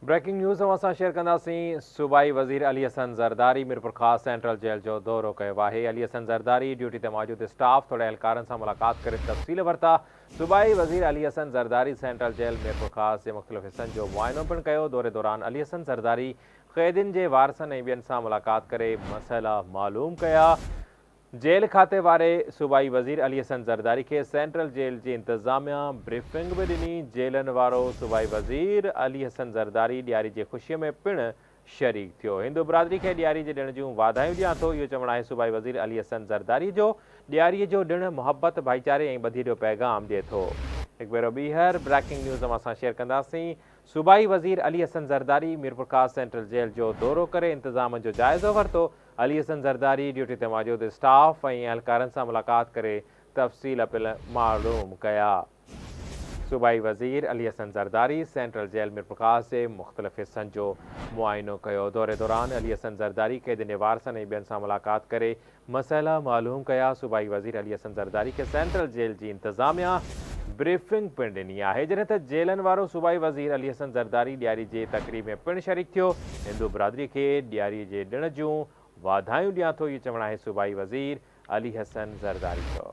Breaking news असां share कंदासीं। सूबाई वज़ीर अली हसन ज़रदारी मीरपुर ख़ास सेंट्रल जेल जो दौरो कयो आहे। अली हसन ज़रदारी ड्यूटी ते मौजूद स्टाफ तोड़े एहलकारनि सां मुलाक़ात करे तफ़सील वरिता। सूबाई वज़ीर अली हसन ज़रदारी सेंट्रल जेल मीरपुर ख़ास जे मुख़्तलिफ़ हिस्सनि जो मुआइनो पिणु कयो। दौरे दौरान अली हसन ज़रदारी क़ैदियुनि जे वारसनि ऐं ॿियनि सां मुलाक़ात करे मसइला मालूम कया। जेल खाते वारे सूबाई वज़ीर अली हसन ज़रदारी के सेंट्रल जेल जी इंतज़ामिया ब्रीफिंग भी ॾिनी। जेलनि वारो सूबाई वज़ीर अली हसन ज़रदारी ॾियारी जी ख़ुशीअ में पिणु शरीक थियो। हिंदू बिरादरी के ॾियारी जे ॾिण जूं वाधायूं ॾियां थो। इहो चवणु आहे सूबाई वज़ीर अली हसन ज़रदारी जो। ॾियारीअ जो ॾिणु मुहबत भाईचारे ऐं ॿधी जो पैगाम ॾिए थो। हिकु भेरो ॿीहर ब्रेकिंग न्यूज़ असां शेयर कंदासीं। सूबाई वज़ीर अली हसन ज़रदारी मीरपुर ख़ास सेंट्रल जेल जो दौरो करे इंतज़ाम जो जाइज़ो वरितो। अली हसन ज़रदारी ड्यूटी ते मौजूद स्टाफ ऐं एहलकारनि सां मुलाक़ात करे तफ़सील पिणु मालूम कया। सूबाई वज़ीर अली हसन ज़रदारी सेंट्रल जेल मीरपुर ख़ास जे मुख़्तलिफ़ हिस्सनि जो मुआइनो कयो। दौरे दौरान अली हसन ज़रदारी क़ैदियुनि जे वारसनि ऐं ॿियनि सां मुलाक़ात करे मसइला मालूम कया। सूबाई वज़ीर अली हसन ज़रदारी खे सेंट्रल जेल जी इंतज़ामिया ब्रीफिंग पिणु ॾिनी आहे। जॾहिं त जेलनि वारो सूबाई वज़ीर अली हसन ज़रदारी ॾियारी जे तक़रीब में पिणु शरीक थियो। हिंदू बिरादरी खे ॾियारीअ जे ॾिण जूं वाधायूं ॾियां थो। इहो चवणु आहे सूबाई वज़ीर अली हसन ज़रदारी जो।